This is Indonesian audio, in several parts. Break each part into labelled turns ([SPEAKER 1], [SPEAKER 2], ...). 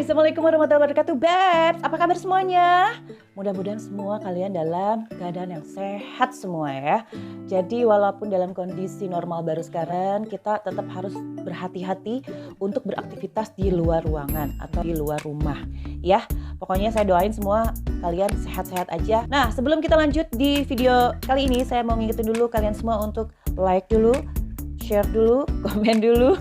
[SPEAKER 1] Hai, Assalamualaikum warahmatullahi wabarakatuh, Babs. Apa kabar semuanya? Mudah-mudahan semua kalian dalam keadaan yang sehat semua ya. Jadi walaupun dalam kondisi normal baru sekarang, kita tetap harus berhati-hati untuk beraktivitas di luar ruangan atau di luar rumah. Ya, pokoknya saya doain semua kalian sehat-sehat aja. Nah, sebelum kita lanjut di video kali ini, saya mau ngingetin dulu kalian semua untuk like dulu, share dulu, komen dulu,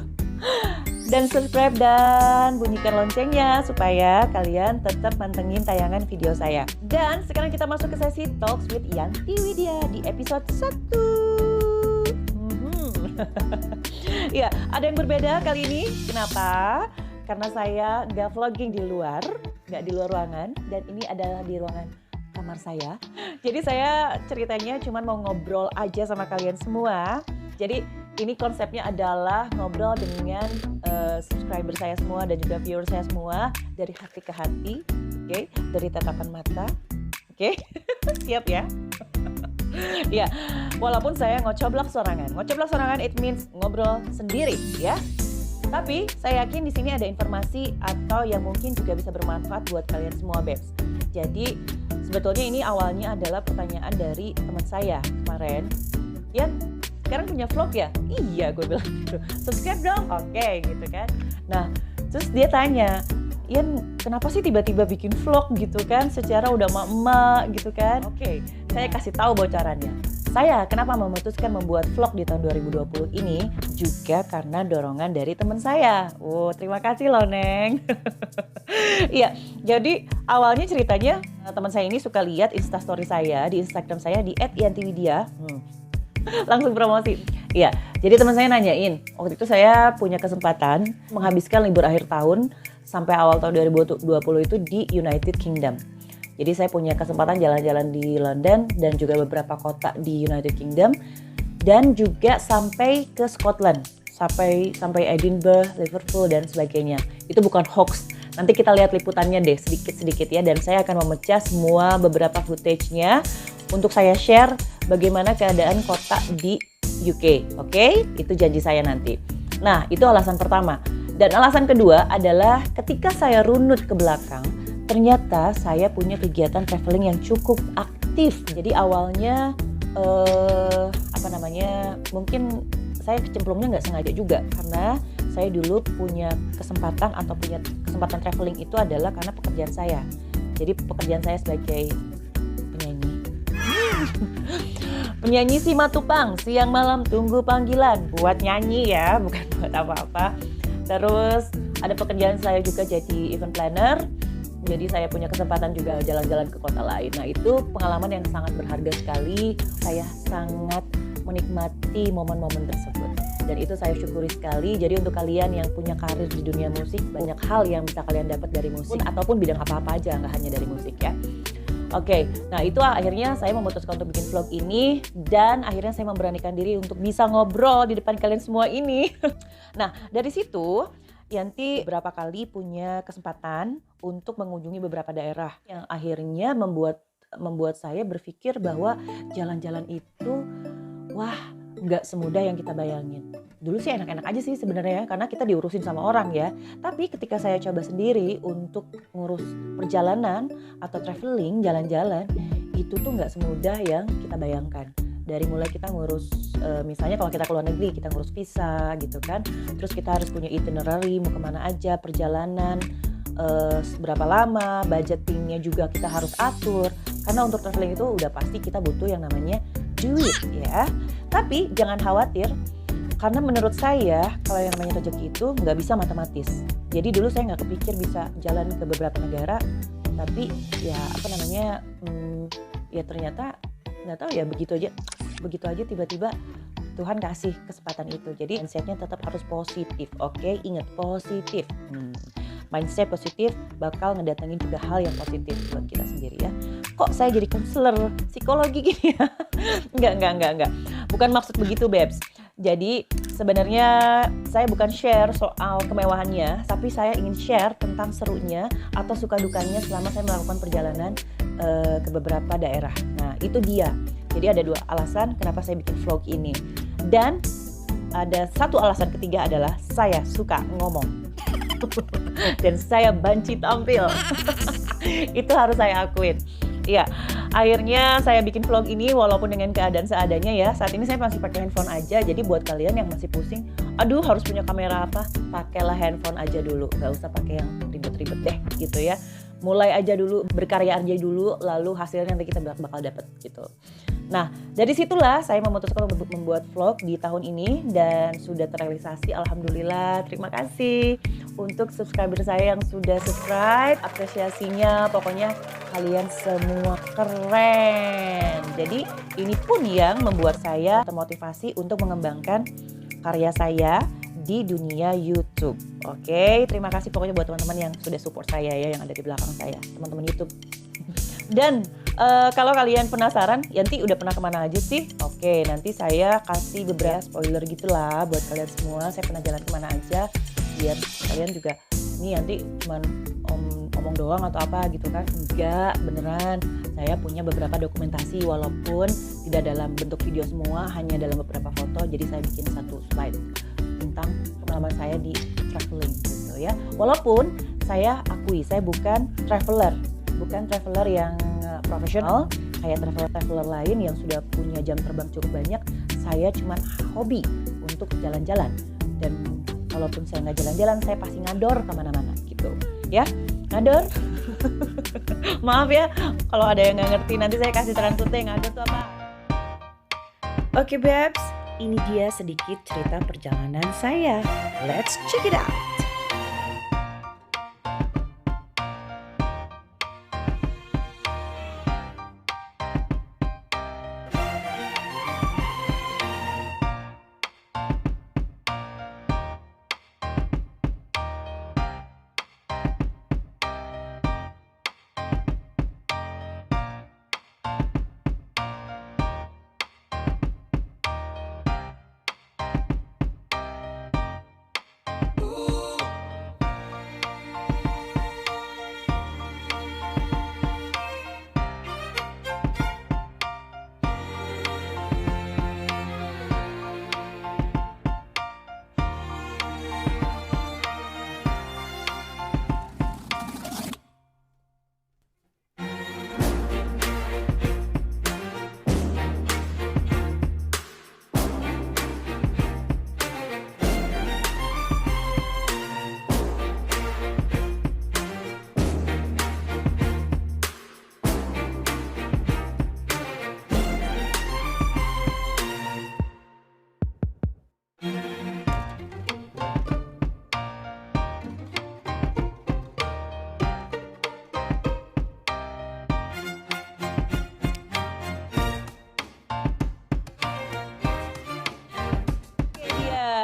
[SPEAKER 1] dan subscribe dan bunyikan loncengnya supaya kalian tetap mantengin tayangan video saya. Dan sekarang kita masuk ke sesi Talks with Yanti Widya di episode 1. Ya, ada yang berbeda kali ini. Kenapa? Karena saya nggak vlogging di luar, nggak di luar ruangan, dan ini adalah di ruangan kamar saya. Jadi saya ceritanya cuma mau ngobrol aja sama kalian semua. Jadi ini konsepnya adalah ngobrol dengan subscriber saya semua dan juga viewer saya semua dari hati ke hati, oke? Dari tatapan mata, oke? Siap ya? Ya, walaupun saya ngocoblak sorangan. Ngocoblak sorangan it means ngobrol sendiri ya. Tapi saya yakin di sini ada informasi atau yang mungkin juga bisa bermanfaat buat kalian semua, Babs. Jadi sebetulnya ini awalnya adalah pertanyaan dari teman saya kemarin. Ya, sekarang punya vlog ya? Iya, gue bilang gitu. Subscribe dong, oke gitu kan. Nah, terus dia tanya, Ian kenapa sih tiba-tiba bikin vlog gitu kan? Secara udah emak-emak gitu kan. Oke, saya kasih tahu bocorannya. Saya kenapa memutuskan membuat vlog di tahun 2020 ini juga karena dorongan dari teman saya. Oh, terima kasih loh, Neng. Iya, jadi awalnya ceritanya teman saya ini suka lihat Instastory saya di Instagram saya di @yantiwidya. Langsung promosi. Iya, jadi teman saya nanyain, waktu itu saya punya kesempatan menghabiskan libur akhir tahun sampai awal tahun 2020 itu di United Kingdom. Jadi saya punya kesempatan jalan-jalan di London dan juga beberapa kota di United Kingdom dan juga sampai ke Scotland, sampai Edinburgh, Liverpool dan sebagainya. Itu bukan hoax. Nanti kita lihat liputannya deh sedikit-sedikit ya, dan saya akan memecah semua beberapa footage-nya untuk saya share bagaimana keadaan kota di UK, oke? Itu janji saya nanti. Nah, itu alasan pertama. Dan alasan kedua adalah ketika saya runut ke belakang, ternyata saya punya kegiatan traveling yang cukup aktif. Jadi awalnya, mungkin saya kecemplungnya nggak sengaja juga, karena saya dulu punya kesempatan traveling itu adalah karena pekerjaan saya. Jadi pekerjaan saya sebagai penyanyi Simatupang, siang malam tunggu panggilan, buat nyanyi ya, bukan buat apa-apa. Terus ada pekerjaan saya juga jadi event planner, jadi saya punya kesempatan juga jalan-jalan ke kota lain. Nah, itu pengalaman yang sangat berharga sekali, saya sangat menikmati momen-momen tersebut. Dan itu saya syukuri sekali. Jadi untuk kalian yang punya karir di dunia musik, banyak hal yang bisa kalian dapat dari musik ataupun bidang apa-apa aja, nggak hanya dari musik ya. Oke, nah itu akhirnya saya memutuskan untuk bikin vlog ini dan akhirnya saya memberanikan diri untuk bisa ngobrol di depan kalian semua ini. Nah, dari situ Yanti beberapa kali punya kesempatan untuk mengunjungi beberapa daerah yang akhirnya membuat saya berpikir bahwa jalan-jalan itu nggak semudah yang kita bayangin. Dulu sih enak-enak aja sih sebenarnya karena kita diurusin sama orang ya. Tapi ketika saya coba sendiri untuk ngurus perjalanan atau traveling, jalan-jalan, itu tuh nggak semudah yang kita bayangkan. Dari mulai kita ngurus, misalnya kalau kita ke luar negeri, kita ngurus visa gitu kan. Terus kita harus punya itinerary, mau kemana aja, perjalanan, seberapa lama, budgetingnya juga kita harus atur. Karena untuk traveling itu udah pasti kita butuh yang namanya duit ya. Tapi jangan khawatir. Karena menurut saya, kalau yang namanya rezeki itu nggak bisa matematis. Jadi dulu saya nggak kepikir bisa jalan ke beberapa negara, tapi ya ya ternyata nggak tahu ya begitu aja tiba-tiba Tuhan kasih kesempatan itu. Jadi mindsetnya tetap harus positif, oke? Ingat positif. Mindset positif bakal ngedatengin juga hal yang positif buat kita sendiri ya. Kok saya jadi konselor psikologi gini ya? Enggak. Bukan maksud begitu, Babs. Jadi sebenarnya saya bukan share soal kemewahannya, tapi saya ingin share tentang serunya atau suka dukanya selama saya melakukan perjalanan ke beberapa daerah. Nah, itu dia. Jadi ada 2 alasan kenapa saya bikin vlog ini. Dan ada satu alasan ketiga adalah saya suka ngomong. dan saya banci tampil. Itu harus saya akuin. Iya, akhirnya saya bikin vlog ini walaupun dengan keadaan seadanya ya. Saat ini saya masih pakai handphone aja. Jadi buat kalian yang masih pusing, aduh harus punya kamera apa? Pakailah handphone aja dulu. Gak usah pakai yang ribet-ribet deh gitu ya. Mulai aja dulu, berkarya aja dulu, lalu hasilnya nanti kita bakal dapet gitu. Nah, dari situlah saya memutuskan untuk membuat vlog di tahun ini dan sudah terrealisasi. Alhamdulillah, terima kasih untuk subscriber saya yang sudah subscribe. Apresiasinya pokoknya kalian semua keren. Jadi ini pun yang membuat saya termotivasi untuk mengembangkan karya saya di dunia YouTube. Oke, terima kasih pokoknya buat teman-teman yang sudah support saya ya, yang ada di belakang saya, teman-teman YouTube. Dan kalau kalian penasaran, Yanti udah pernah kemana aja sih? Oke, nanti saya kasih beberapa spoiler gitulah buat kalian semua. Saya pernah jalan kemana aja, biar kalian juga, ini Yanti cuman ngomong doang atau apa gitu kan? Enggak, beneran. Saya punya beberapa dokumentasi walaupun tidak dalam bentuk video semua, hanya dalam beberapa foto. Jadi saya bikin satu slide tentang pengalaman saya di traveling gitu ya. Walaupun saya akui saya bukan traveler yang profesional kayak traveler lain yang sudah punya jam terbang cukup banyak. Saya cuma hobi untuk jalan-jalan, dan kalaupun saya nggak jalan-jalan saya pasti ngador kemana-mana gitu ya, ngador. Maaf ya kalau ada yang nggak ngerti, nanti saya kasih terang ngador tuh apa. Oke Babs, ini dia sedikit cerita perjalanan saya. Let's check it out.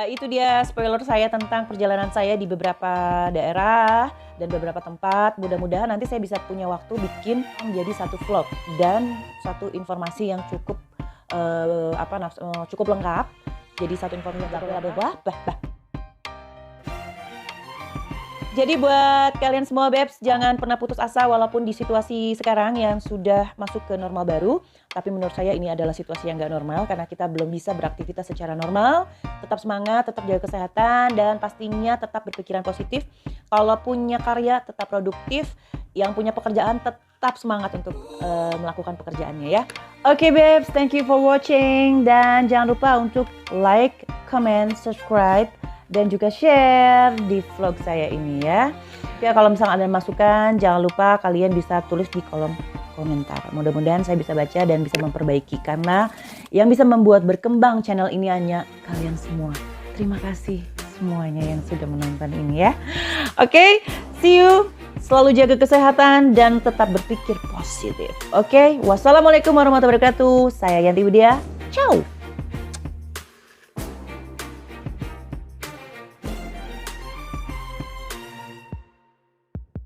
[SPEAKER 1] Itu dia spoiler saya tentang perjalanan saya di beberapa daerah dan beberapa tempat. Mudah-mudahan nanti saya bisa punya waktu bikin menjadi satu vlog dan satu informasi yang cukup cukup lengkap. Jadi satu informasi yang lengkap. Jadi buat kalian semua Babs, jangan pernah putus asa walaupun di situasi sekarang yang sudah masuk ke normal baru. Tapi menurut saya ini adalah situasi yang gak normal karena kita belum bisa beraktivitas secara normal. Tetap semangat, tetap jaga kesehatan, dan pastinya tetap berpikiran positif. Kalau punya karya tetap produktif, yang punya pekerjaan tetap semangat untuk melakukan pekerjaannya ya. Oke Babs, thank you for watching, dan jangan lupa untuk like, comment, subscribe, dan juga share di vlog saya ini ya. Ya, kalau misalnya ada masukan, jangan lupa kalian bisa tulis di kolom komentar. Mudah-mudahan saya bisa baca dan bisa memperbaiki, karena yang bisa membuat berkembang channel ini hanya kalian semua. Terima kasih semuanya yang sudah menonton ini ya. Oke, see you. Selalu jaga kesehatan dan tetap berpikir positif. Oke, wassalamualaikum warahmatullahi wabarakatuh. Saya Yanti Widya. Ciao.